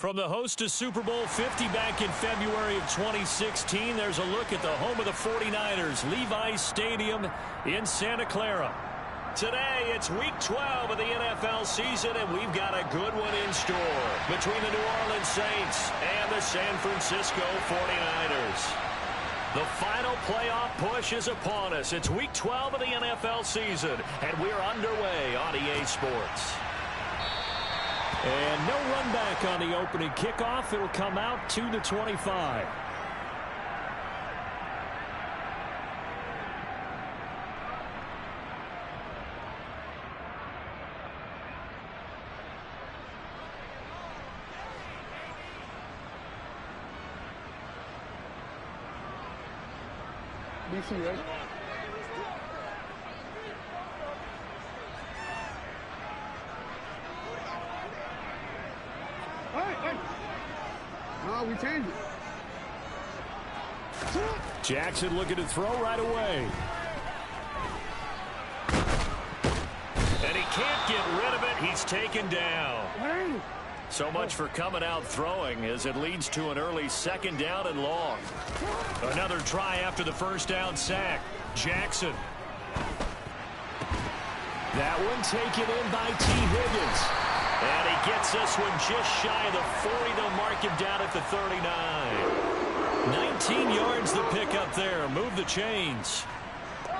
From the host to Super Bowl 50 back in February of 2016, there's a look at the home of the 49ers, Levi's Stadium in Santa Clara. Today, it's Week 12 of the NFL season, and we've got a good one in store between the New Orleans Saints and the San Francisco 49ers. The final playoff push is upon us. It's Week 12 of the NFL season, and we're underway on EA Sports. And no run back on the opening kickoff. It'll come out to the 25. DC, right? Hey. No, we changed it. Jackson looking to throw right away. And he can't get rid of it. He's taken down. So much for coming out throwing as it leads to an early second down and long. Another try after the first down sack. Jackson. That one taken in by T. Higgins. And he gets this one just shy of the 40. They'll mark him down at the 39. 19 yards the pickup there. Move the chains.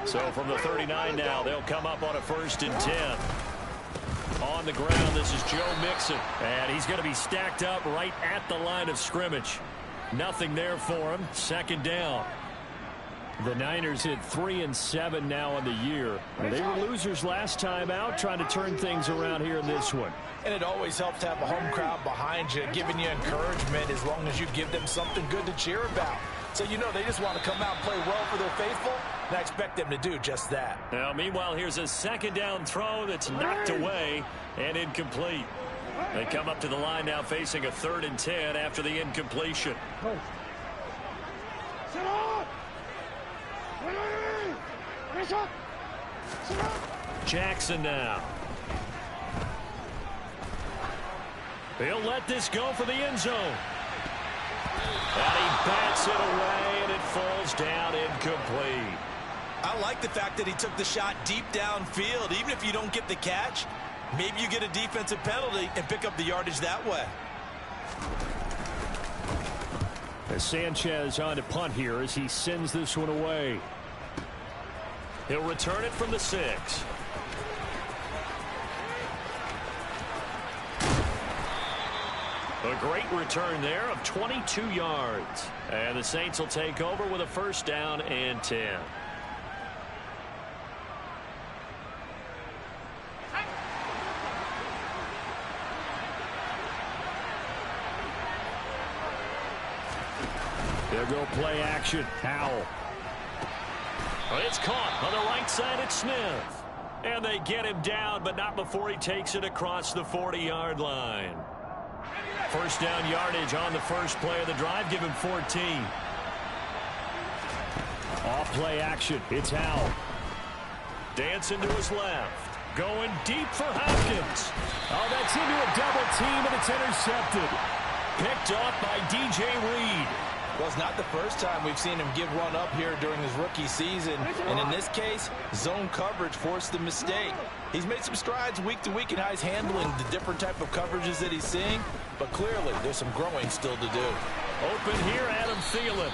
So from the 39 now, they'll come up on a 1st and 10. On the ground, this is Joe Mixon. And he's going to be stacked up right at the line of scrimmage. Nothing there for him. Second down. The Niners hit 3-7 now on the year. They were losers last time out, trying to turn things around here in this one. And it always helps to have a home crowd behind you, giving you encouragement as long as you give them something good to cheer about. So you know they just want to come out and play well for their faithful, and I expect them to do just that. Now, meanwhile, here's a second down throw that's knocked away and incomplete. They come up to the line now facing a 3rd and 10 after the incompletion. Jackson now. He'll let this go for the end zone. And he bats it away, and it falls down incomplete. I like the fact that he took the shot deep downfield. Even if you don't get the catch, maybe you get a defensive penalty and pick up the yardage that way. As Sanchez on to punt here as he sends this one away. He'll return it from the 6. A great return there of 22 yards. And the Saints will take over with a 1st down and 10. They'll go play action. Howell. It's caught on the right side at Smith. And they get him down, but not before he takes it across the 40-yard line. 1st down yardage on the first play of the drive. Give him 14. Off play action. It's Howell. Dancing to his left. Going deep for Hopkins. Oh, that's into a double team, and it's intercepted. Picked off by DJ Reed. Well, it's not the first time we've seen him give one up here during his rookie season. And in this case, zone coverage forced the mistake. He's made some strides week to week in how he's handling the different type of coverages that he's seeing. But clearly, there's some growing still to do. Open here, Adam Thielen.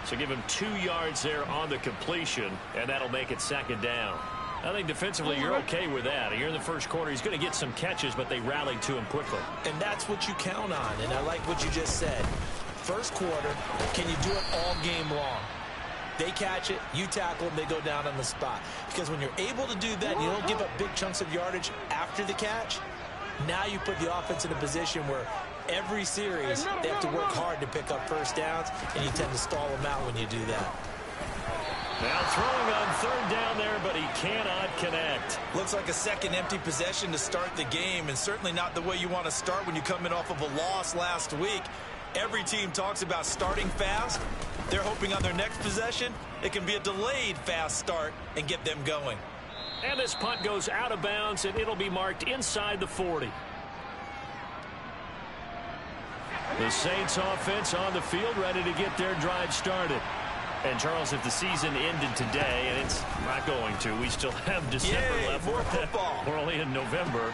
So give him 2 yards there on the completion, and that'll make it 2nd down. I think defensively you're okay with that. Here in the first quarter, he's going to get some catches, but they rallied to him quickly. And that's what you count on, and I like what you just said. First quarter, can you do it all game long? They catch it, you tackle them, they go down on the spot. Because when you're able to do that and you don't give up big chunks of yardage after the catch, now you put the offense in a position where every series they have to work hard to pick up 1st downs, and you tend to stall them out when you do that. Now throwing on 3rd down there, but he cannot connect. Looks like a second empty possession to start the game, and certainly not the way you want to start when you come in off of a loss last week. Every team talks about starting fast. They're hoping on their next possession, it can be a delayed fast start and get them going. And this punt goes out of bounds, and it'll be marked inside the 40. The Saints offense on the field, ready to get their drive started. And, Charles, if the season ended today, and it's not going to, we still have December left. More football. We're only in November.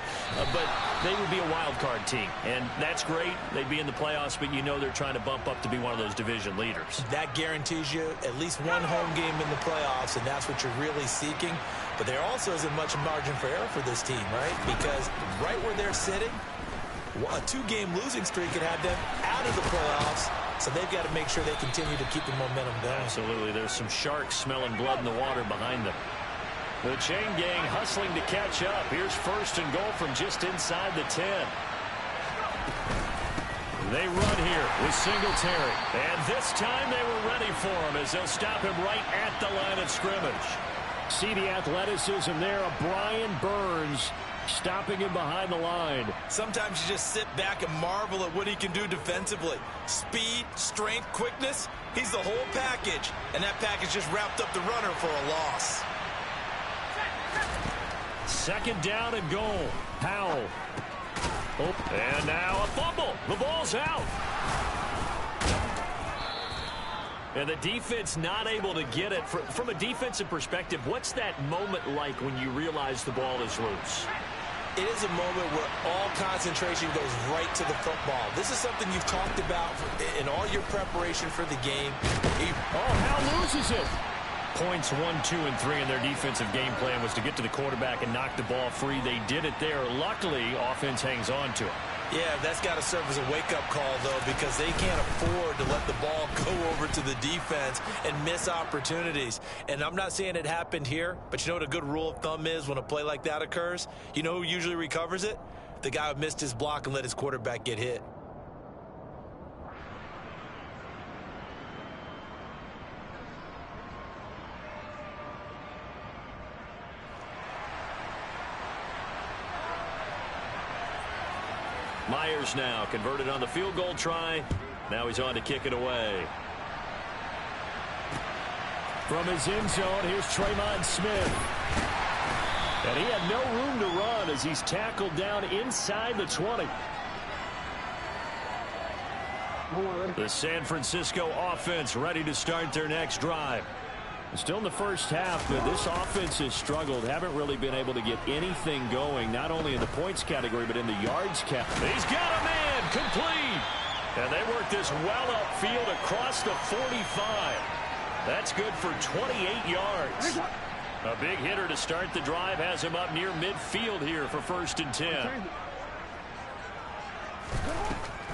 But they would be a wild card team. And that's great. They'd be in the playoffs, but you know they're trying to bump up to be one of those division leaders. That guarantees you at least one home game in the playoffs, and that's what you're really seeking. But there also isn't much margin for error for this team, right? Because right where they're sitting, a two-game losing streak could have them out of the playoffs. So they've got to make sure they continue to keep the momentum going. Absolutely. There's some sharks smelling blood in the water behind them. The chain gang hustling to catch up. Here's first and goal from just inside the 10. They run here with Singletary. And this time they were ready for him as they'll stop him right at the line of scrimmage. See the athleticism there of Brian Burns stopping him behind the line. Sometimes you just sit back and marvel at what he can do defensively. Speed, strength, quickness. He's the whole package. And that package just wrapped up the runner for a loss. Second down and goal. Powell. Oh, and now a fumble. The ball's out. And the defense not able to get it. From a defensive perspective, what's that moment like when you realize the ball is loose? It is a moment where all concentration goes right to the football. This is something you've talked about in all your preparation for the game. Hal loses it. Points 1, 2, and 3 in their defensive game plan was to get to the quarterback and knock the ball free. They did it there. Luckily, offense hangs on to it. Yeah, that's got to serve as a wake-up call, though, because they can't afford to let the ball go over to the defense and miss opportunities. And I'm not saying it happened here, but you know what a good rule of thumb is when a play like that occurs? You know who usually recovers it? The guy who missed his block and let his quarterback get hit. Myers now converted on the field goal try. Now he's on to kick it away. From his end zone, here's Tremont Smith. And he had no room to run as he's tackled down inside the 20. The San Francisco offense ready to start their next drive. Still in the first half, but this offense has struggled. Haven't really been able to get anything going, not only in the points category, but in the yards category. He's got a man, complete. And they work this well upfield across the 45. That's good for 28 yards. A big hitter to start the drive has him up near midfield here for first and 10.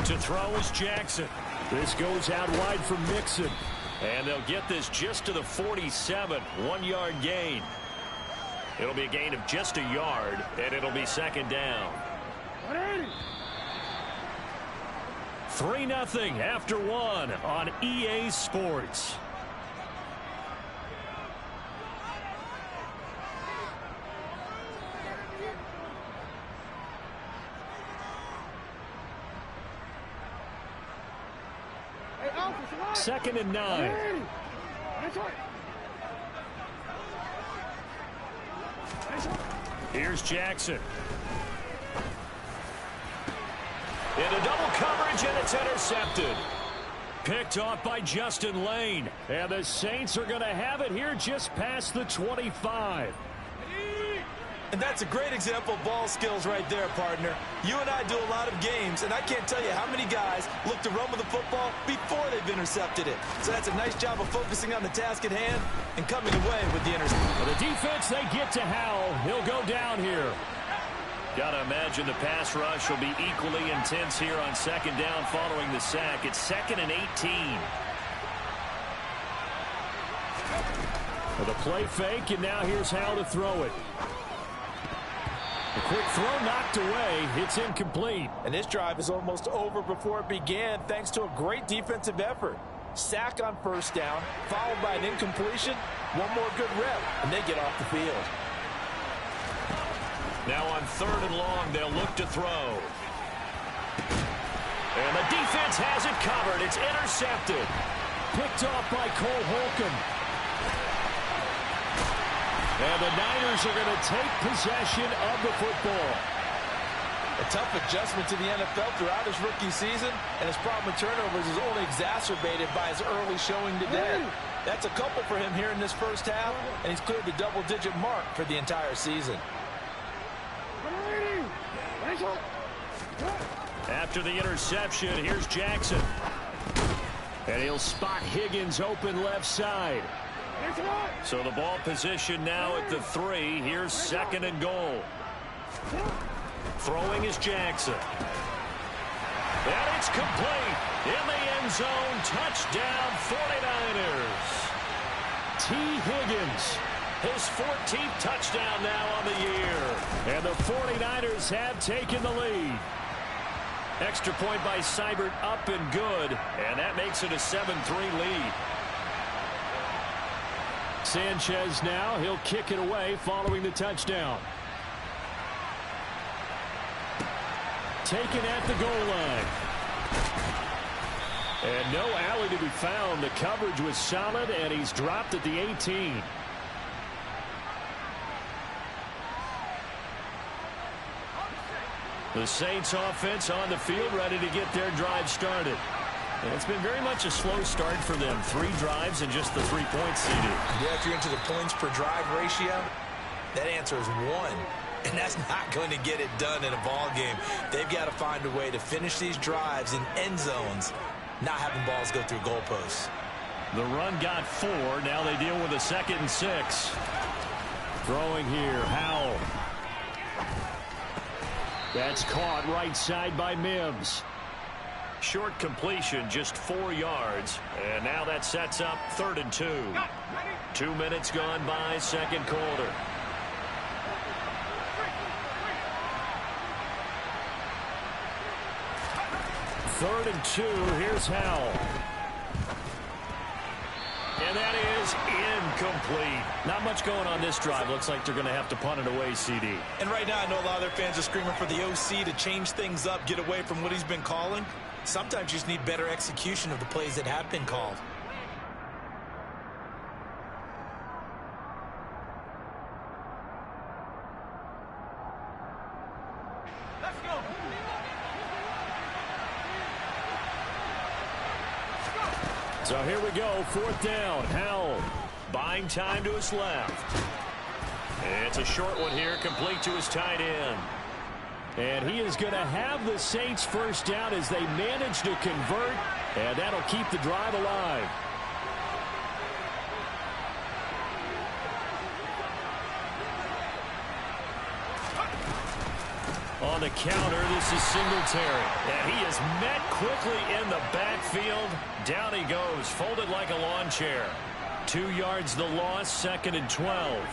To throw is Jackson. This goes out wide for Mixon. And they'll get this just to the 47, 1-yard gain. It'll be a gain of just a yard, and it'll be second down. 3-0 after 1 on EA Sports. Second and 9. Here's Jackson. Into double coverage, and it's intercepted. Picked off by Justin Lane. And the Saints are going to have it here just past the 25. And that's a great example of ball skills right there, partner. You and I do a lot of games, and I can't tell you how many guys look to run with the football before they've intercepted it. So that's a nice job of focusing on the task at hand and coming away with the interception. For the defense, they get to Howell. He'll go down here. Got to imagine the pass rush will be equally intense here on second down following the sack. It's 2nd and 18. For the play fake, and now here's Howell to throw it. A quick throw knocked away. It's incomplete. And this drive is almost over before it began thanks to a great defensive effort. Sack on first down, followed by an incompletion. One more good rep, and they get off the field. Now on 3rd and long, they'll look to throw. And the defense has it covered. It's intercepted. Picked off by Cole Holcomb. And the Niners are going to take possession of the football. A tough adjustment to the NFL throughout his rookie season, and his problem with turnovers is only exacerbated by his early showing today. That's a couple for him here in this first half, and he's cleared the double-digit mark for the entire season. After the interception, here's Jackson. And he'll spot Higgins open left side. So the ball position now at the 3. Here's 2nd and goal. Throwing is Jackson. And it's complete. In the end zone, touchdown 49ers. T. Higgins, his 14th touchdown now on the year. And the 49ers have taken the lead. Extra point by Seibert up and good. And that makes it a 7-3 lead. Sanchez now, he'll kick it away following the touchdown. Taken at the goal line. And no alley to be found. The coverage was solid, and he's dropped at the 18. The Saints offense on the field, ready to get their drive started. And it's been very much a slow start for them. 3 drives and just the 3 points CD. Yeah, if you're into the points per drive ratio, that answer is 1. And that's not going to get it done in a ball game. They've got to find a way to finish these drives in end zones, not having balls go through goalposts. The run got 4. Now they deal with a 2nd and 6. Throwing here, Howell. That's caught right side by Mims. Short completion, just 4 yards. And now that sets up 3rd and 2. 2 minutes gone by, 2nd quarter. Third and 2, here's Howell. And that is incomplete. Not much going on this drive. Looks like they're going to have to punt it away, CD. And right now I know a lot of their fans are screaming for the OC to change things up, get away from what he's been calling. Sometimes you just need better execution of the plays that have been called. Let's go. So here we go, 4th down. Howell buying time to his left. And it's a short one here, complete to his tight end. And he is going to have the Saints first down as they manage to convert, and that'll keep the drive alive. On the counter, this is Singletary. And he is met quickly in the backfield. Down he goes, folded like a lawn chair. 2 yards the loss, 2nd and 12.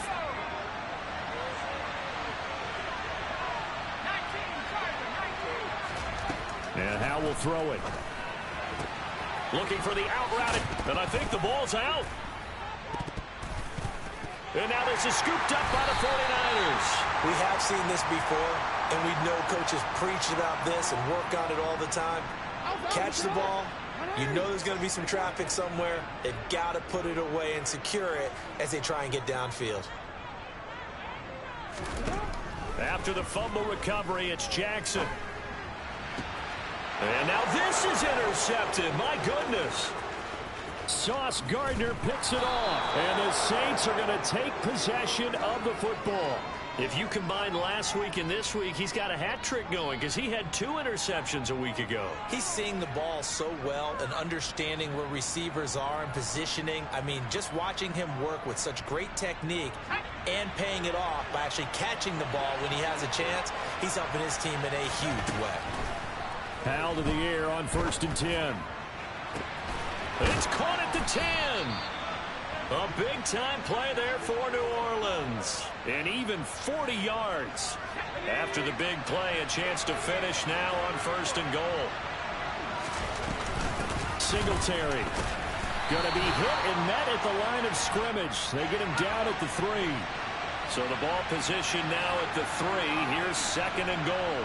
And Howell will throw it. Looking for the out route, and I think the ball's out. And now this is scooped up by the 49ers. We have seen this before, and we know coaches preach about this and work on it all the time. Catch the ball. You know there's going to be some traffic somewhere. They've got to put it away and secure it as they try and get downfield. After the fumble recovery, it's Jackson. And now this is intercepted. My goodness. Sauce Gardner picks it off. And the Saints are going to take possession of the football. If you combine last week and this week, he's got a hat trick going because he had 2 interceptions a week ago. He's seeing the ball so well and understanding where receivers are and positioning. I mean, just watching him work with such great technique and paying it off by actually catching the ball when he has a chance, he's helping his team in a huge way. Howell to the air on 1st and 10. It's caught at the 10. A big-time play there for New Orleans. And even 40 yards. After the big play, a chance to finish now on 1st and goal. Singletary going to be hit and met at the line of scrimmage. They get him down at the 3. So the ball position now at the 3. Here's 2nd and goal.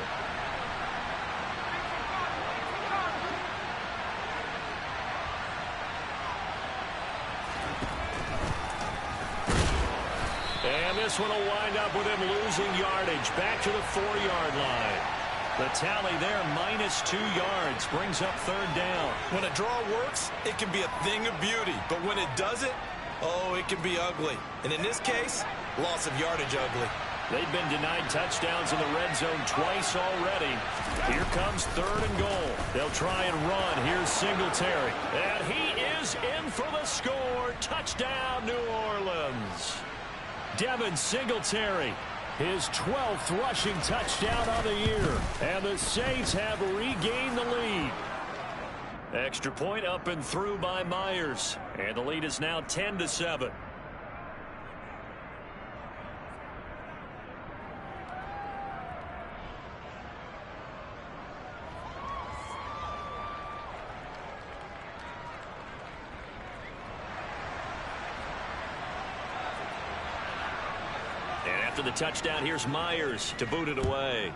And this one will wind up with him losing yardage back to the 4-yard line. The tally there, -2 yards, brings up third down. When a draw works, it can be a thing of beauty. But when it doesn't, oh, it can be ugly. And in this case, loss of yardage ugly. They've been denied touchdowns in the red zone twice already. Here comes third and goal. They'll try and run. Here's Singletary. And he is in for the score. Touchdown, New Orleans. Devin Singletary, his 12th rushing touchdown of the year. And the Saints have regained the lead. Extra point up and through by Myers. And the lead is now 10-7. And after the touchdown, here's Myers to boot it away.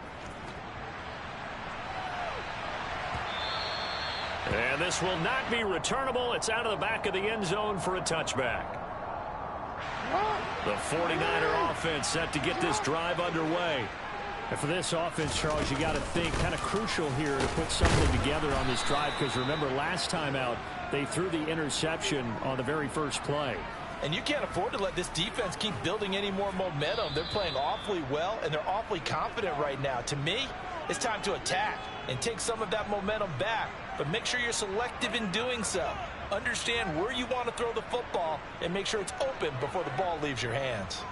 And this will not be returnable. It's out of the back of the end zone for a touchback. The 49er offense set to get this drive underway. And for this offense, Charles, you got to think kind of crucial here to put something together on this drive, because remember last time out they threw the interception on the very first play. And you can't afford to let this defense keep building any more momentum. They're playing awfully well, and they're awfully confident right now. To me, it's time to attack and take some of that momentum back, but make sure you're selective in doing so. Understand where you want to throw the football and make sure it's open before the ball leaves your hands.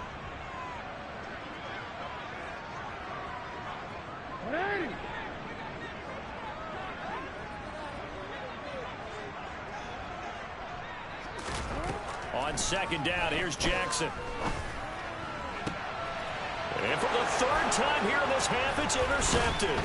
On second down, here's Jackson. And for the third time here in this half, it's intercepted.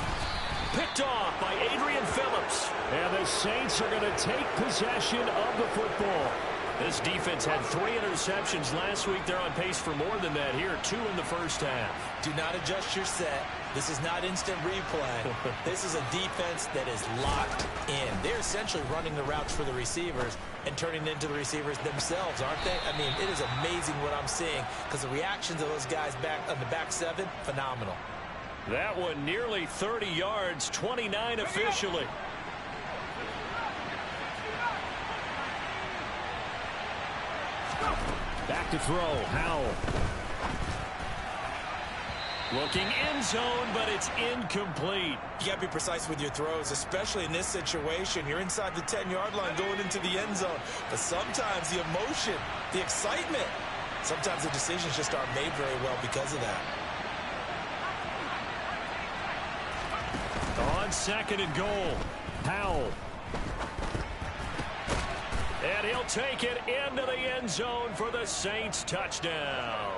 Picked off by Adrian Phillips. And the Saints are going to take possession of the football. This defense had 3 interceptions last week. They're on pace for more than that here, 2 in the first half. Do not adjust your set. This is not instant replay. This is a defense that is locked in. They're essentially running the routes for the receivers and turning it into the receivers themselves, aren't they? I mean, it is amazing what I'm seeing, because the reactions of those guys back on the back 7, phenomenal. That one nearly 30 yards, 29 officially. Back to throw, Howell. Looking end zone, but it's incomplete. You got to be precise with your throws, especially in this situation. You're inside the 10-yard line going into the end zone. But sometimes the emotion, the excitement, sometimes the decisions just aren't made very well because of that. On second and goal, Howell. And he'll take it into the end zone for the Saints touchdown.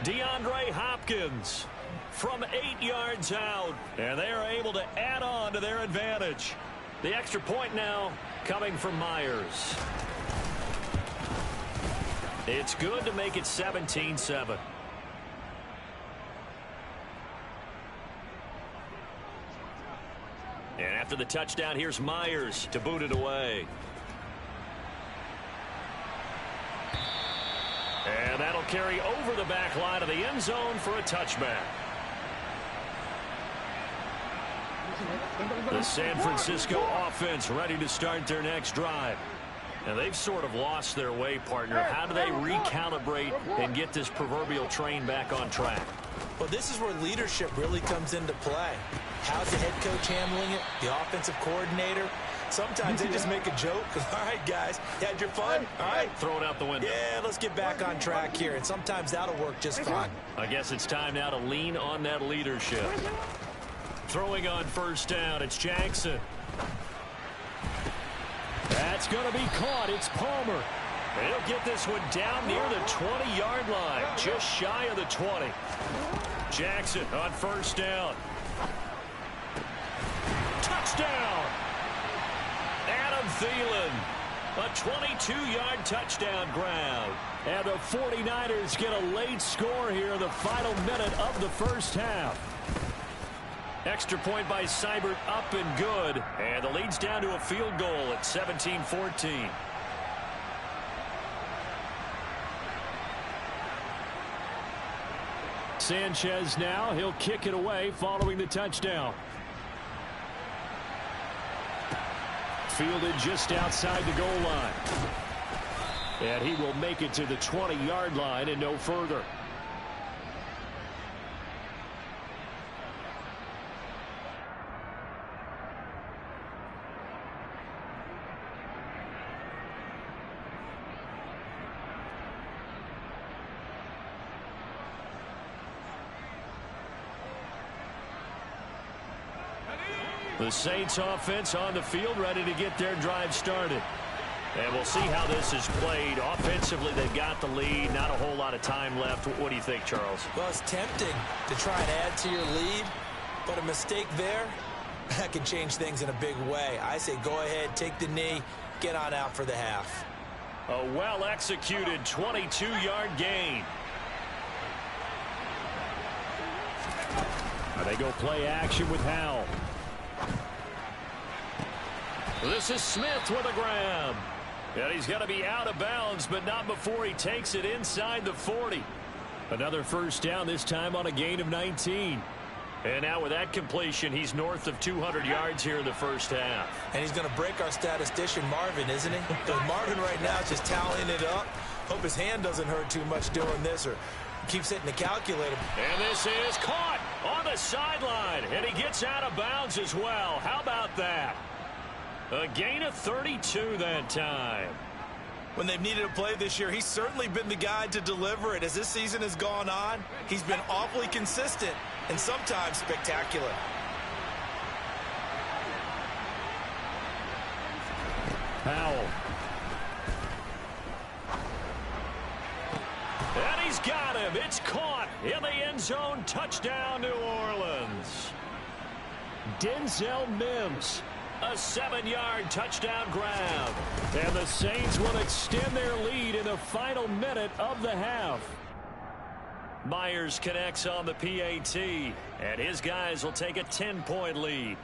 DeAndre Hopkins from 8 yards out. And they are able to add on to their advantage. The extra point now coming from Myers. It's good to make it 17-7. And after the touchdown, here's Myers to boot it away. And that'll carry over the back line of the end zone for a touchback. The San Francisco offense ready to start their next drive. And they've sort of lost their way, partner. How do they recalibrate and get this proverbial train back on track? Well, this is where leadership really comes into play. How's the head coach handling it? The offensive coordinator? Sometimes they just make a joke. All right, guys, you had your fun? All right. Throw it out the window. Yeah, let's get back on track here. And sometimes that'll work just fine. I guess it's time now to lean on that leadership. Throwing on first down, it's Jackson. That's going to be caught. It's Palmer. They'll get this one down near the 20-yard line, just shy of the 20. Jackson on first down. Touchdown! Adam Thielen, a 22-yard touchdown grab. And the 49ers get a late score here in the final minute of the first half. Extra point by Seibert, up and good. And the lead's down to a field goal at 17-14. Sanchez now. He'll kick it away following the touchdown. Fielded just outside the goal line. And he will make it to the 20-yard line and no further. The Saints offense on the field, ready to get their drive started. And we'll see how this is played. Offensively, they've got the lead. Not a whole lot of time left. What do you think, Charles? Well, it's tempting to try and add to your lead, but a mistake there, that can change things in a big way. I say go ahead, take the knee, get on out for the half. A well-executed 22-yard gain. Now they go play action with Howell. This is Smith with a grab. And he's going to be out of bounds, but not before he takes it inside the 40. Another first down, this time on a gain of 19. And now with that completion, he's north of 200 yards here in the first half. And he's going to break our statistician Marvin, isn't he? Because Marvin right now is just tallying it up. Hope his hand doesn't hurt too much doing this or keeps hitting the calculator. And this is caught on the sideline. And he gets out of bounds as well. How about that? A gain of 32 that time. When they've needed a play this year, he's certainly been the guy to deliver it. As this season has gone on, he's been awfully consistent and sometimes spectacular. Howell. And he's got him. It's caught in the end zone. Touchdown, New Orleans. Denzel Mims. A 7-yard touchdown grab. And the Saints will extend their lead in the final minute of the half. Myers connects on the PAT, and his guys will take a 10-point lead.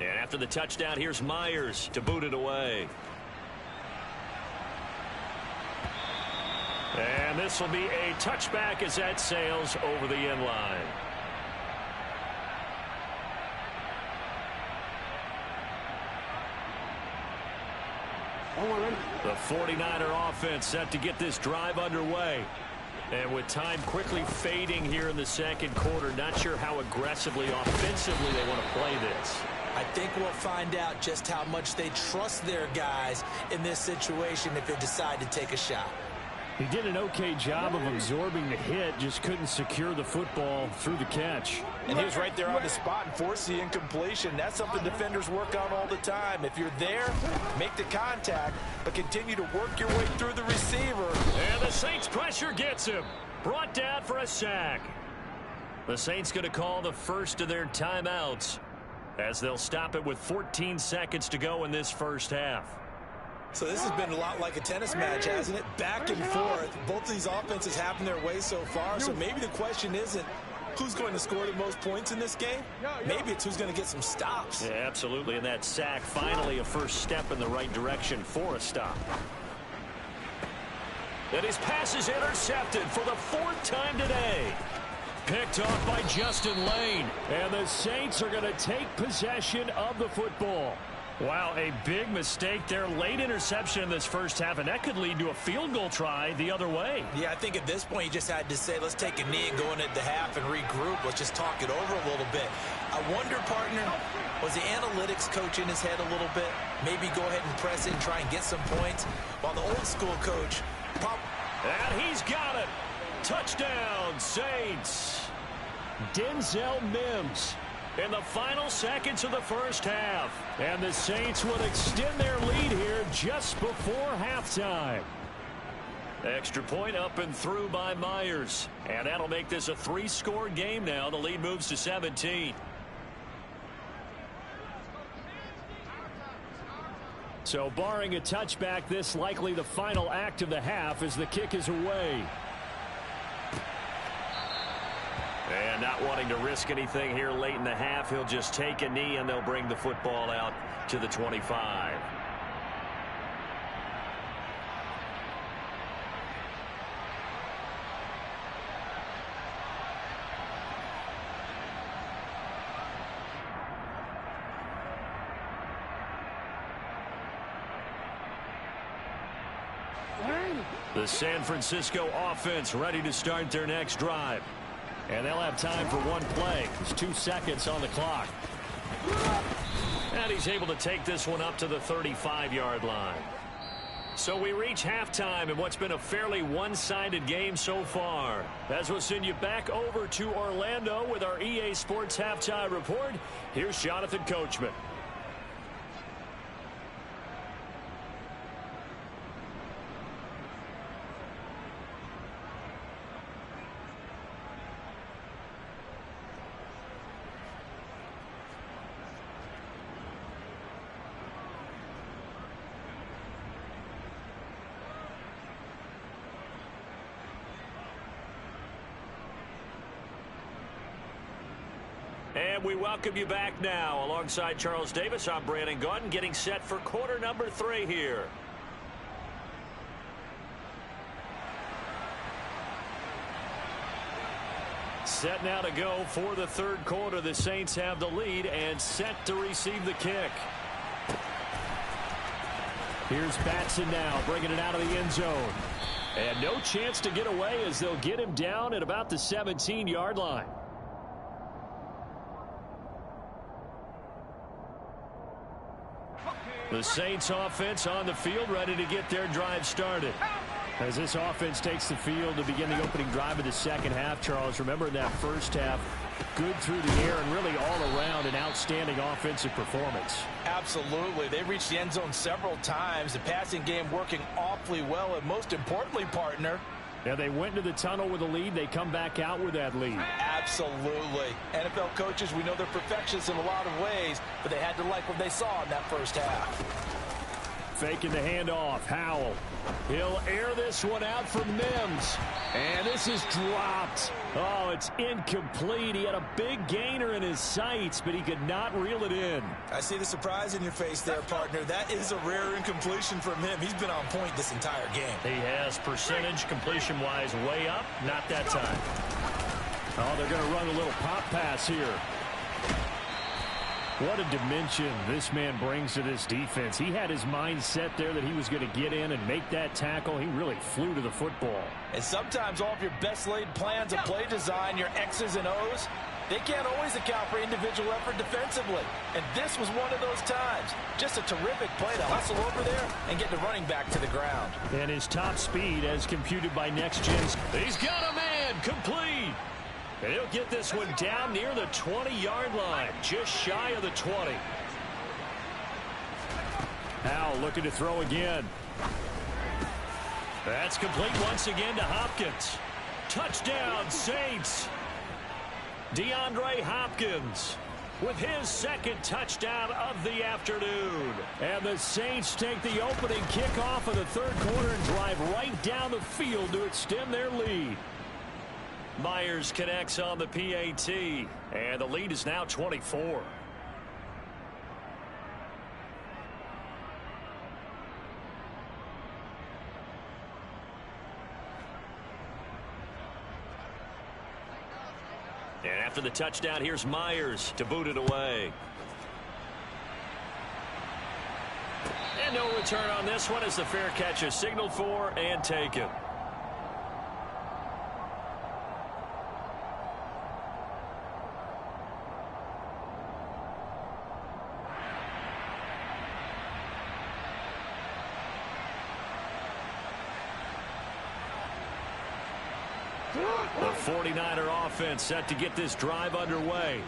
And after the touchdown, here's Myers to boot it away. And this will be a touchback as that sails over the end line. The 49er offense set to get this drive underway. And with time quickly fading here in the second quarter, not sure how aggressively, offensively they want to play this. I think we'll find out just how much they trust their guys in this situation if they decide to take a shot. He did an okay job of absorbing the hit, just couldn't secure the football through the catch. And he was right there on the spot and forced the incompletion. That's something defenders work on all the time. If you're there, make the contact, but continue to work your way through the receiver. And the Saints pressure gets him. Brought down for a sack. The Saints going to call the first of their timeouts as they'll stop it with 14 seconds to go in this first half. So this has been a lot like a tennis match, hasn't it? Back and forth. Both of these offenses having their way so far. So maybe the question isn't who's going to score the most points in this game. Maybe it's who's going to get some stops. Yeah, absolutely. And that sack, finally a first step in the right direction for a stop. And his pass is intercepted for the 4th time today. Picked off by Justin Lane. And the Saints are going to take possession of the football. Wow, a big mistake there. Late interception in this first half, and that could lead to a field goal try the other way. Yeah, I think at this point you just had to say, let's take a knee and go into the half and regroup. Let's just talk it over a little bit. I wonder, partner, was the analytics coach in his head a little bit? Maybe go ahead and press it and try and get some points, while the old school coach... And he's got it. Touchdown, Saints. Denzel Mims. In the final seconds of the first half. And the Saints will extend their lead here just before halftime. Extra point up and through by Myers. And that'll make this a 3-score game now. The lead moves to 17. So barring a touchback, this likely the final act of the half as the kick is away. And not wanting to risk anything here late in the half, he'll just take a knee and they'll bring the football out to the 25. The San Francisco offense ready to start their next drive. And they'll have time for one play. There's 2 seconds on the clock. And he's able to take this one up to the 35-yard line. So we reach halftime in what's been a fairly one-sided game so far. As we'll send you back over to Orlando with our EA Sports Halftime Report, here's Jonathan Coachman. And we welcome you back now. Alongside Charles Davis, I'm Brandon Gaudin, getting set for quarter number 3 here. Set now to go for the third quarter. The Saints have the lead and set to receive the kick. Here's Batson now, bringing it out of the end zone. And no chance to get away as they'll get him down at about the 17-yard line. The Saints offense on the field, ready to get their drive started. As this offense takes the field to begin the opening drive of the second half, Charles, remember in that first half, good through the air and really all around an outstanding offensive performance. Absolutely. They reached the end zone several times. The passing game working awfully well, and most importantly, partner, yeah, they went into the tunnel with a lead. They come back out with that lead. Absolutely. NFL coaches, we know they're perfectionists in a lot of ways, but they had to like what they saw in that first half. Faking the handoff. Howell. He'll air this one out for Mims. And this is dropped. Oh, it's incomplete. He had a big gainer in his sights, but he could not reel it in. I see the surprise in your face there, partner. That is a rare incompletion from him. He's been on point this entire game. He has percentage completion-wise way up. Not that time. Oh, they're going to run a little pop pass here. What a dimension this man brings to this defense. He had his mind set there that he was going to get in and make that tackle. He really flew to the football. And sometimes all of your best laid plans of play design, your X's and O's, they can't always account for individual effort defensively. And this was one of those times. Just a terrific play to hustle over there and get the running back to the ground. And his top speed as computed by Next Gen's. He's got a man complete. And he'll get this one down near the 20-yard line, just shy of the 20. Howell looking to throw again. That's complete once again to Hopkins. Touchdown, Saints. DeAndre Hopkins with his second touchdown of the afternoon. And the Saints take the opening kickoff of the third quarter and drive right down the field to extend their lead. Myers connects on the PAT, and the lead is now 24. And after the touchdown, here's Myers to boot it away. And no return on this one as the fair catch is signaled for and taken. The 49er offense set to get this drive underway.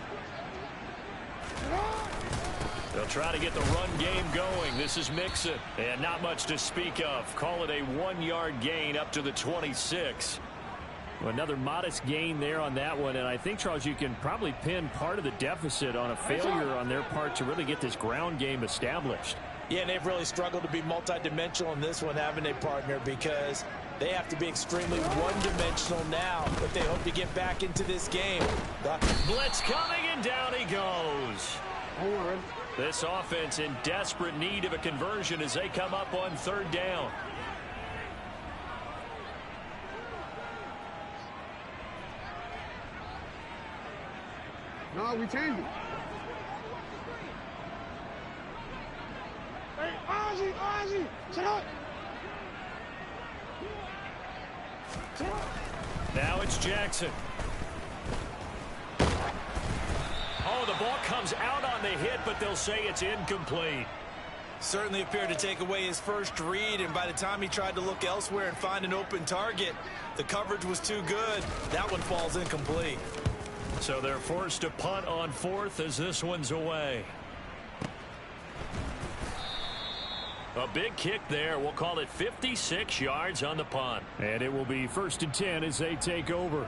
They'll try to get the run game going. This is Mixon. And not much to speak of. Call it a 1-yard gain up to the 26. Another modest gain there on that one. And I think, Charles, you can probably pin part of the deficit on a failure on their part to really get this ground game established. Yeah, and they've really struggled to be multidimensional in this one, haven't they, partner? Because they have to be extremely one-dimensional now if they hope to get back into this game. Blitz coming, and down he goes. This offense in desperate need of a conversion as they come up on third down. No, we changed it. Hey, Ozzy, shut up. Now it's Jackson. Oh, the ball comes out on the hit, but they'll say it's incomplete. Certainly appeared to take away his first read, and by the time he tried to look elsewhere and find an open target, the coverage was too good. That one falls incomplete. So they're forced to punt on fourth as this one's away. A big kick there. We'll call it 56 yards on the punt. And it will be 1st and 10 as they take over.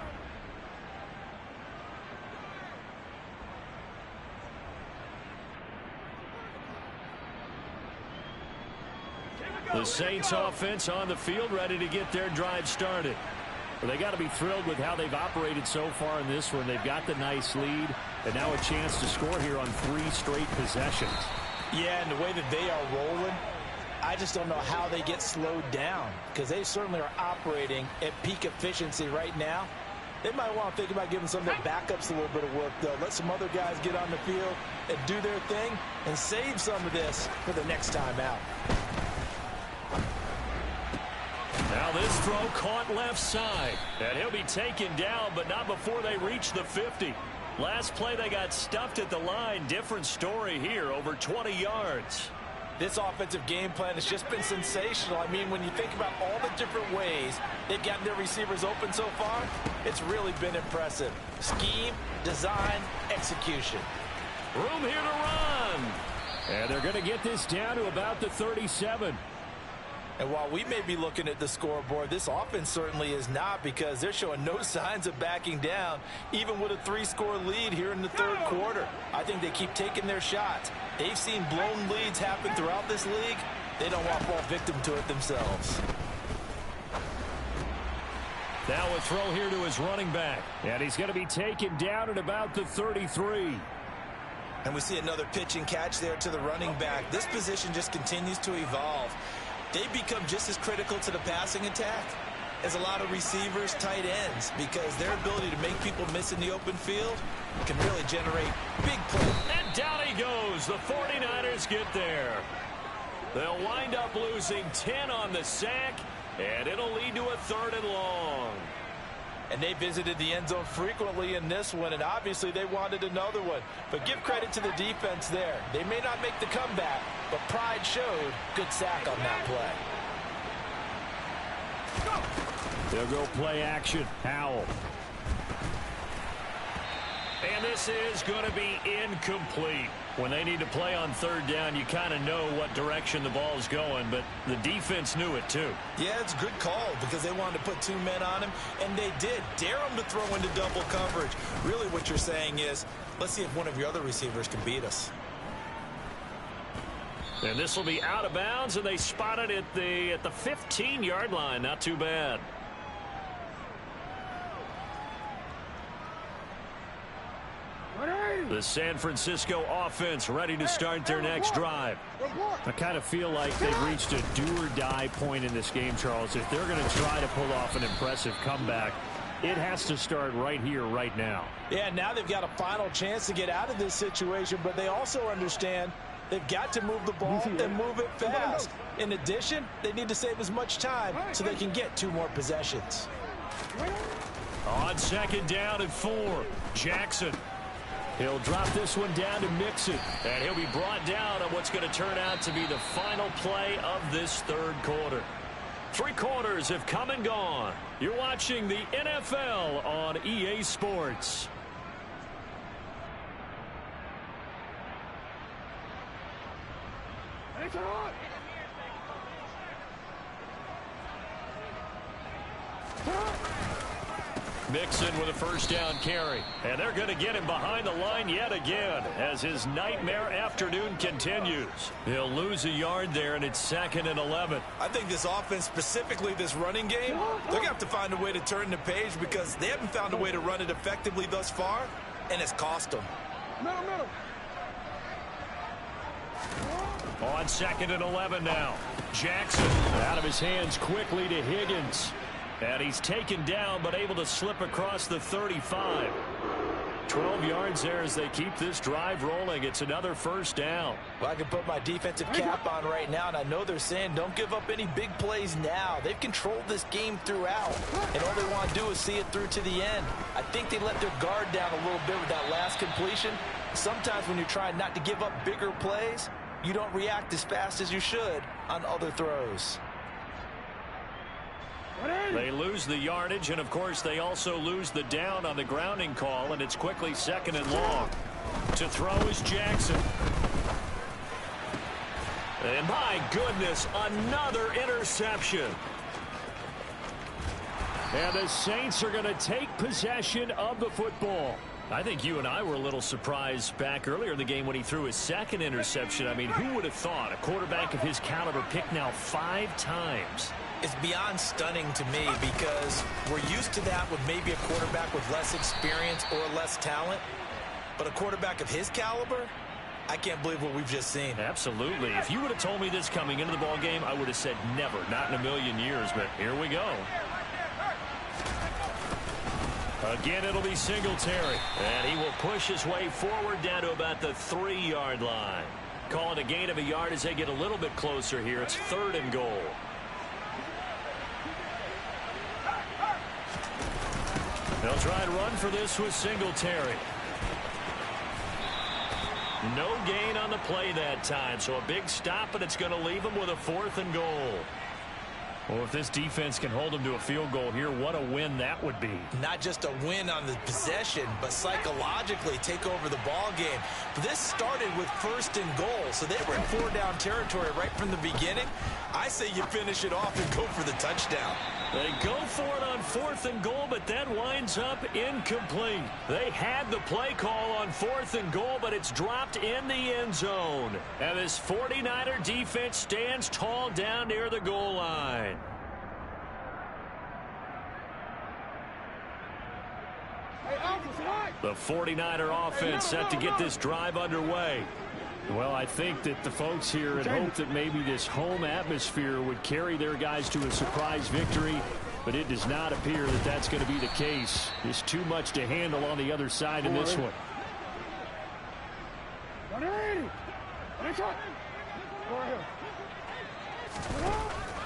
The Saints offense on the field, ready to get their drive started. Well, they got to be thrilled with how they've operated so far in this one. They've got the nice lead, and now a chance to score here on 3 straight possessions. Yeah, and the way that they are rolling, I just don't know how they get slowed down, because they certainly are operating at peak efficiency right now. They might want to think about giving some of their backups a little bit of work, though. Let some other guys get on the field and do their thing and save some of this for the next time out. Now this throw caught left side. And he'll be taken down, but not before they reach the 50. Last play they got stuffed at the line. Different story here, over 20 yards. This offensive game plan has just been sensational. I mean, when you think about all the different ways they've gotten their receivers open so far, it's really been impressive. Scheme, design, execution. Room here to run. And they're going to get this down to about the 37. And while we may be looking at the scoreboard, this offense certainly is not, because they're showing no signs of backing down, even with a 3-score lead here in the third quarter. I think they keep taking their shots. They've seen blown leads happen throughout this league. They don't want to fall victim to it themselves. Now a throw here to his running back. And he's going to be taken down at about the 33. And we see another pitch and catch there to the running back. This position just continues to evolve. They become just as critical to the passing attack as a lot of receivers, tight ends, because their ability to make people miss in the open field can really generate big plays. And down he goes. The 49ers get there. They'll wind up losing 10 on the sack, and it'll lead to a 3rd and long. And they visited the end zone frequently in this one, and obviously they wanted another one. But give credit to the defense there. They may not make the comeback, but pride showed. Good sack on that play. They'll go play action. Howell. And this is going to be incomplete. When they need to play on 3rd down, you kind of know what direction the ball's going, but the defense knew it too. Yeah, it's a good call, because they wanted to put 2 men on him, and they did. Dare him to throw into double coverage. Really what you're saying is, let's see if one of your other receivers can beat us. And this will be out of bounds, and they spot it at the 15-yard line. Not too bad. The San Francisco offense ready to start their next drive. I kind of feel like they've reached a do-or-die point in this game, Charles. If they're going to try to pull off an impressive comeback, it has to start right here, right now. Yeah, now they've got a final chance to get out of this situation, but they also understand they've got to move the ball and move it fast. In addition, they need to save as much time so they can get 2 more possessions. On 2nd down and 4, Jackson. He'll drop this one down to Mixon. And he'll be brought down on what's going to turn out to be the final play of this 3rd quarter. 3 quarters have come and gone. You're watching the NFL on EA Sports. Mixon with a 1st down carry. And they're going to get him behind the line yet again as his nightmare afternoon continues. He'll lose a yard there, and it's 2nd and 11. I think this offense, specifically this running game, they're going to have to find a way to turn the page, because they haven't found a way to run it effectively thus far, and it's cost them. On 2nd and 11 now. Jackson out of his hands quickly to Higgins. And he's taken down, but able to slip across the 35. 12 yards there as they keep this drive rolling. It's another first down. Well, I can put my defensive cap on right now, and I know they're saying don't give up any big plays now. They've controlled this game throughout, and all they want to do is see it through to the end. I think they let their guard down a little bit with that last completion. Sometimes when you're trying not to give up bigger plays, you don't react as fast as you should on other throws. They lose the yardage, and of course they also lose the down on the grounding call, and it's quickly 2nd and long. To throw is Jackson. And my goodness, another interception. And the Saints are going to take possession of the football. I think you and I were a little surprised back earlier in the game when he threw his 2nd interception. I mean, who would have thought a quarterback of his caliber picked now 5 times? It's beyond stunning to me because we're used to that with maybe a quarterback with less experience or less talent. But a quarterback of his caliber, I can't believe what we've just seen. Absolutely. If you would have told me this coming into the ball game, I would have said never, not in a million years. But here we go. Again, it'll be Singletary. And he will push his way forward down to about the 3-yard line. Call it a gain of a yard as they get a little bit closer here. It's 3rd and goal. They'll try and run for this with Singletary. No gain on the play that time, so a big stop, and it's going to leave them with a 4th and goal. Well, if this defense can hold them to a field goal here, what a win that would be. Not just a win on the possession, but psychologically take over the ball game. This started with 1st and goal, so they were in 4-down territory right from the beginning. I say you finish it off and go for the touchdown. They go for it on 4th and goal, but that winds up incomplete. They had the play call on 4th and goal, but it's dropped in the end zone. And this 49er defense stands tall down near the goal line. The 49er offense set to get this drive underway. Well, I think that the folks here had hoped that maybe this home atmosphere would carry their guys to a surprise victory, but it does not appear that that's going to be the case. There's too much to handle on the other side in this one.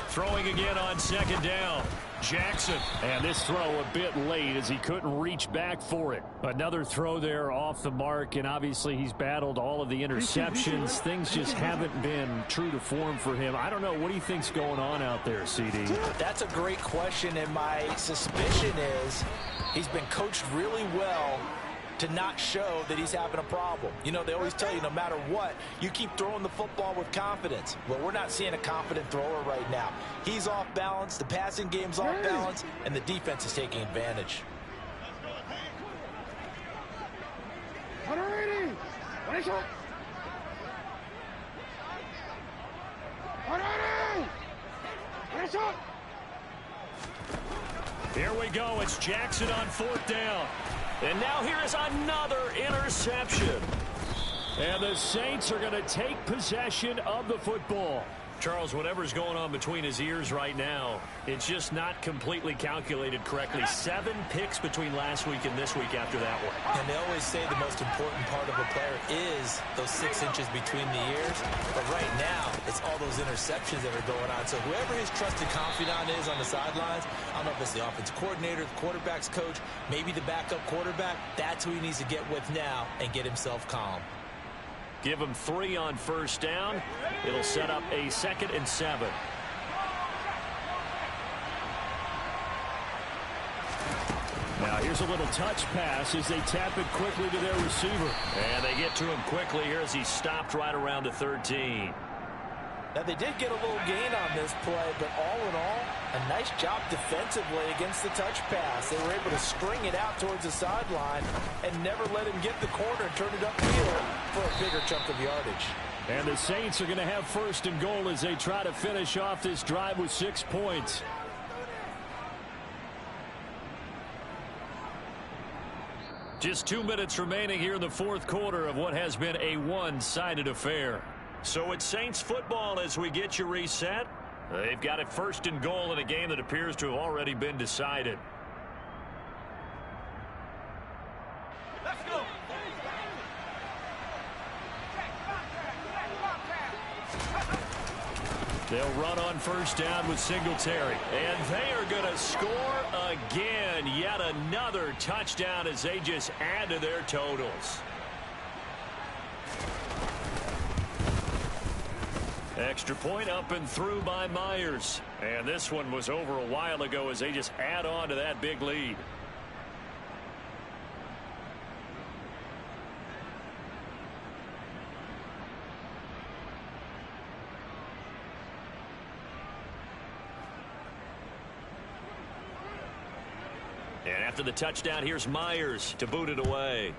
Throwing again on 2nd down. Jackson, and this throw a bit late as he couldn't reach back for it. Another throw there off the mark, and obviously he's battled all of the interceptions. Things just haven't been true to form for him. I don't know. What do you think's going on out there, CD? That's a great question, and my suspicion is he's been coached really well to not show that he's having a problem. You know, they always tell you no matter what, you keep throwing the football with confidence. Well, we're not seeing a confident thrower right now. He's off balance, the passing game's off balance, and the defense is taking advantage. Here we go. It's Jackson on 4th down. And now here is another interception. And the Saints are going to take possession of the football. Charles, whatever's going on between his ears right now, it's just not completely calculated correctly. 7 picks between last week and this week after that one. And they always say the most important part of a player is those 6 inches between the ears. But right now, it's all those interceptions that are going on. So whoever his trusted confidant is on the sidelines, I don't know if it's the offensive coordinator, the quarterback's coach, maybe the backup quarterback, that's who he needs to get with now and get himself calm. Give him 3 on 1st down. It'll set up a 2nd and 7. Now here's a little touch pass as they tap it quickly to their receiver. And they get to him quickly here as he stopped right around the 13. Now, they did get a little gain on this play, but all in all, a nice job defensively against the touch pass. They were able to string it out towards the sideline and never let him get the corner and turn it upfield for a bigger chunk of yardage. And the Saints are going to have 1st and goal as they try to finish off this drive with 6 points. Just 2 minutes remaining here in the 4th quarter of what has been a one-sided affair. So it's Saints football as we get you reset. They've got it 1st and goal in a game that appears to have already been decided. Let's go. They'll run on first down with Singletary. And they are going to score again. Yet another touchdown as they just add to their totals. Extra point up and through by Myers. And this one was over a while ago as they just add on to that big lead. And after the touchdown, here's Myers to boot it away.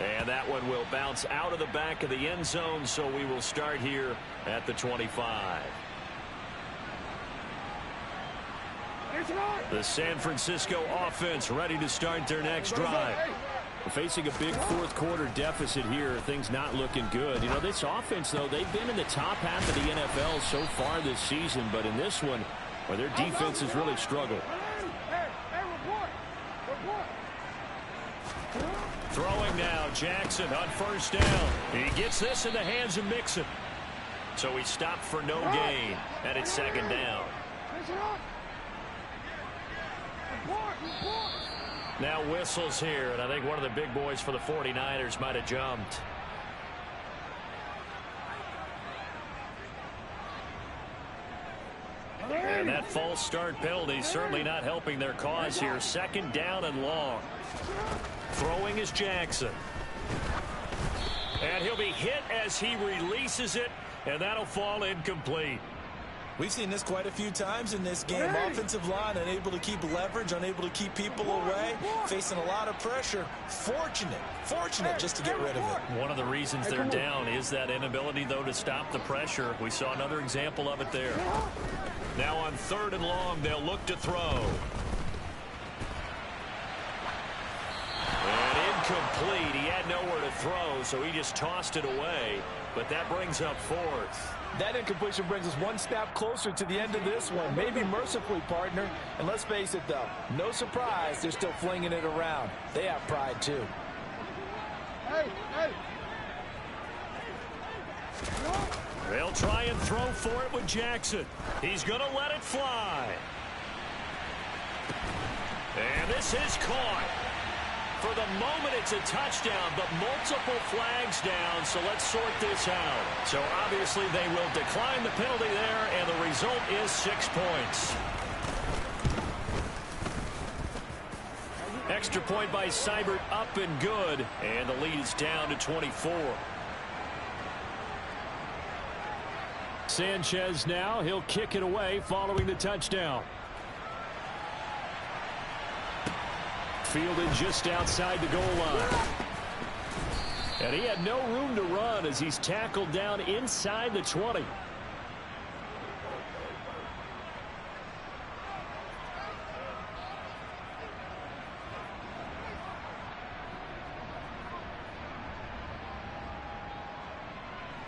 And that one will bounce out of the back of the end zone, so we will start here at the 25. The San Francisco offense ready to start their next drive. We're facing a big fourth quarter deficit here. Things not looking good. You know, this offense, though, they've been in the top half of the NFL so far this season, but in this one, where their defense has really struggled. Throwing now, Jackson on first down. He gets this in the hands of Mixon. So he stopped for no gain, and it's second down. Now whistles here, and I think one of the big boys for the 49ers might have jumped. And that false start penalty certainly not helping their cause here. Second down and long. Throwing is Jackson. And he'll be hit as he releases it, and that'll fall incomplete. We've seen this quite a few times in this game. Offensive line unable to keep leverage, unable to keep people away, facing a lot of pressure. Fortunate just to get rid of it. One of the reasons they're down is that inability, though, to stop the pressure. We saw another example of it there. Now on third and long, they'll look to throw. And incomplete. He had nowhere to throw, so he just tossed it away. But that brings up fourth. That incompletion brings us one step closer to the end of this one. Maybe mercifully, partner. And let's face it, though. No surprise, they're still flinging it around. They have pride, too. They'll try and throw for it with Jackson. He's going to let it fly. And this is caught. For the moment, it's a touchdown, but multiple flags down, so let's sort this out. So obviously they will decline the penalty there, and the result is 6 points. Extra point by Seibert, up and good, and the lead is down to 24. Sanchez now, he'll kick it away following the touchdown. Fielded just outside the goal line. And he had no room to run as he's tackled down inside the 20.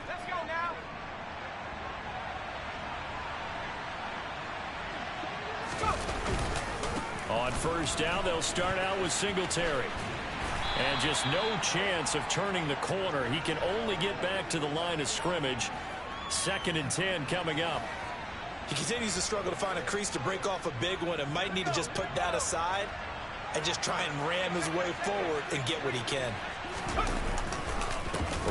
Let's go now. On first down, they'll start out with Singletary. And just no chance of turning the corner. He can only get back to the line of scrimmage. 2nd and 10 coming up. He continues to struggle to find a crease to break off a big one and might need to just put that aside and just try and ram his way forward and get what he can.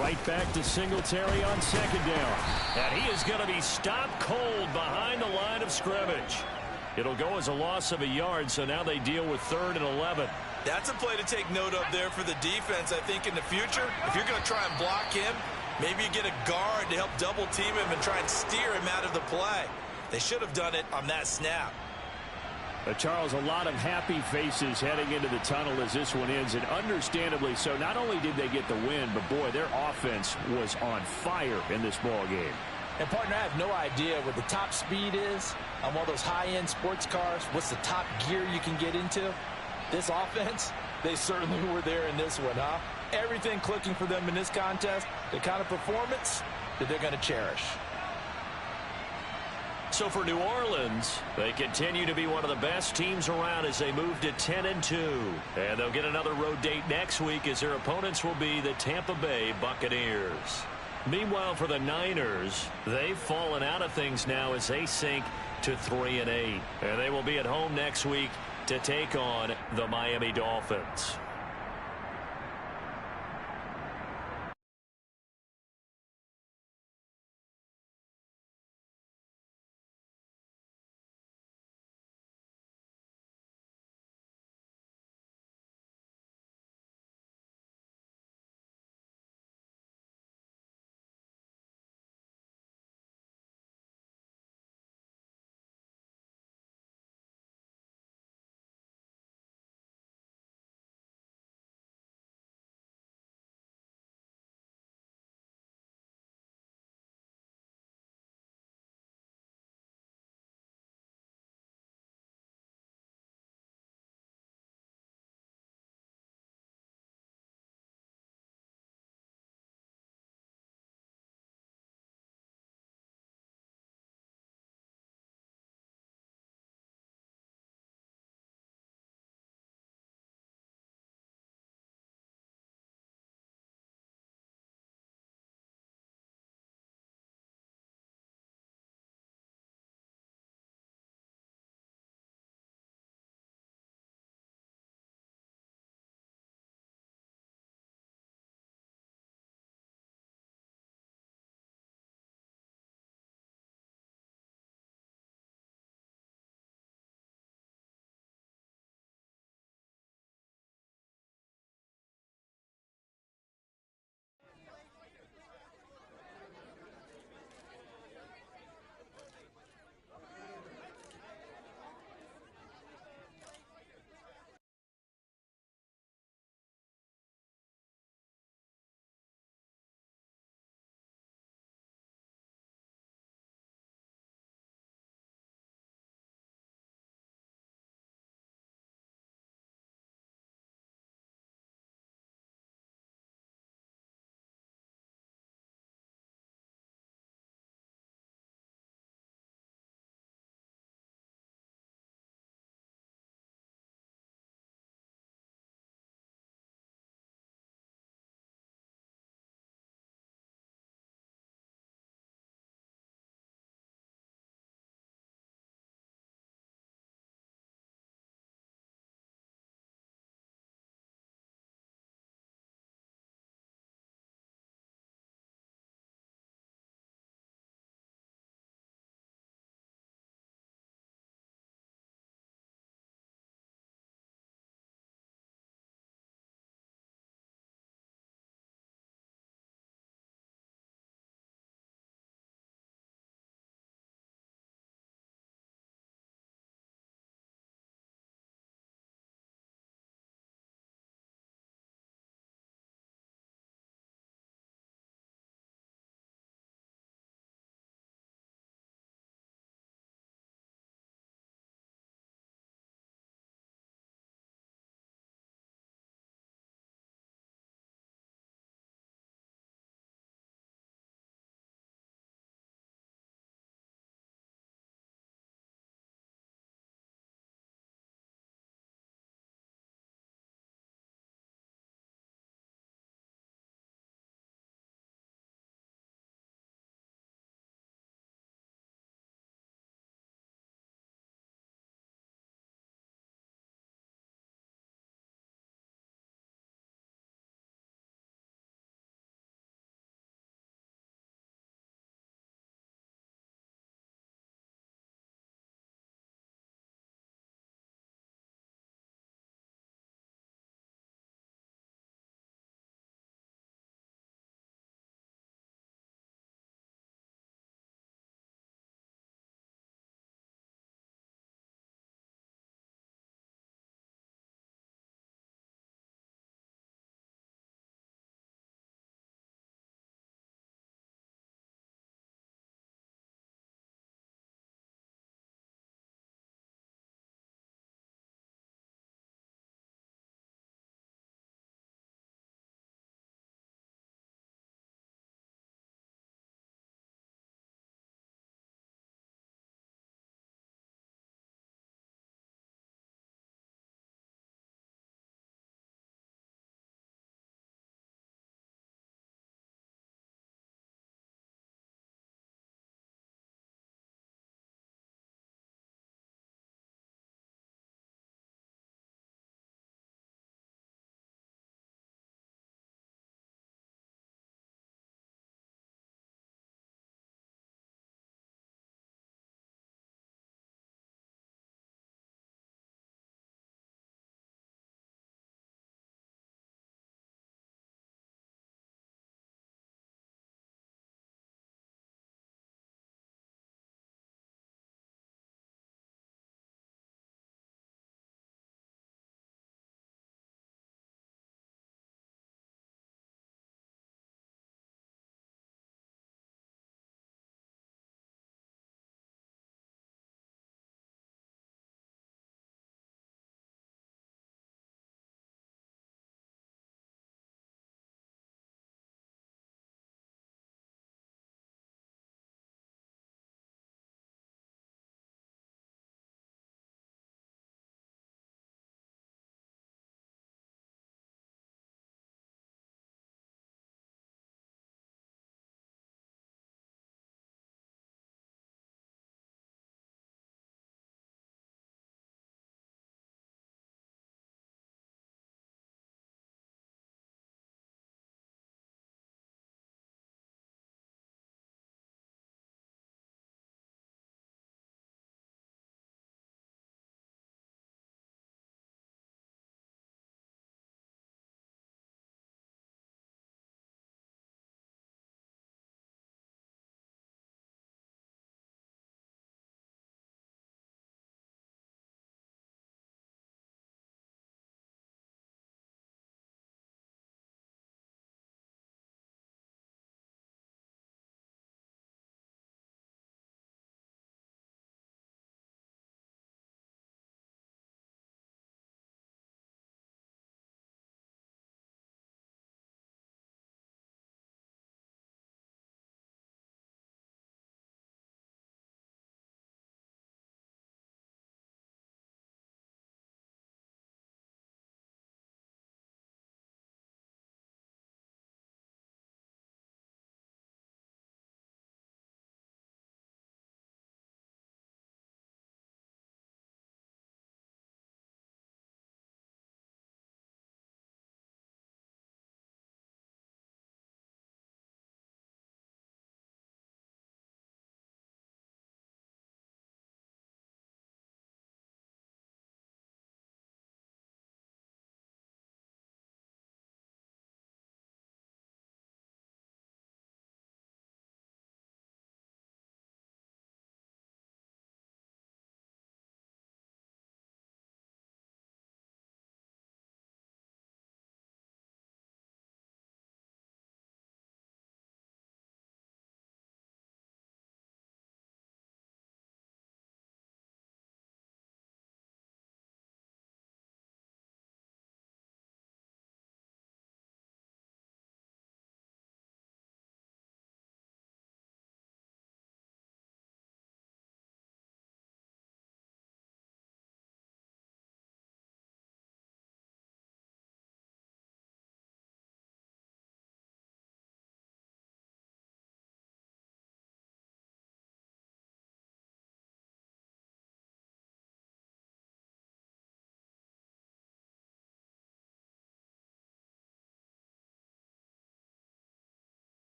Right back to Singletary on second down. And he is going to be stopped cold behind the line of scrimmage. It'll go as a loss of a yard, so now they deal with 3rd and 11. That's a play to take note of there for the defense, I think, in the future. If you're going to try and block him, maybe you get a guard to help double team him and try and steer him out of the play. They should have done it on that snap. Charles, a lot of happy faces heading into the tunnel as this one ends, and understandably so. Not only did they get the win, but boy, their offense was on fire in this ball game. And, partner, I have no idea what the top speed is on one of those high-end sports cars. What's the top gear you can get into? This offense, they certainly were there in this one, huh? Everything clicking for them in this contest, the kind of performance that they're going to cherish. So for New Orleans, they continue to be one of the best teams around as they move to 10-2. And they'll get another road date next week as their opponents will be the Tampa Bay Buccaneers. Meanwhile, for the Niners, they've fallen out of things now as they sink to 3-8. And they will be at home next week to take on the Miami Dolphins.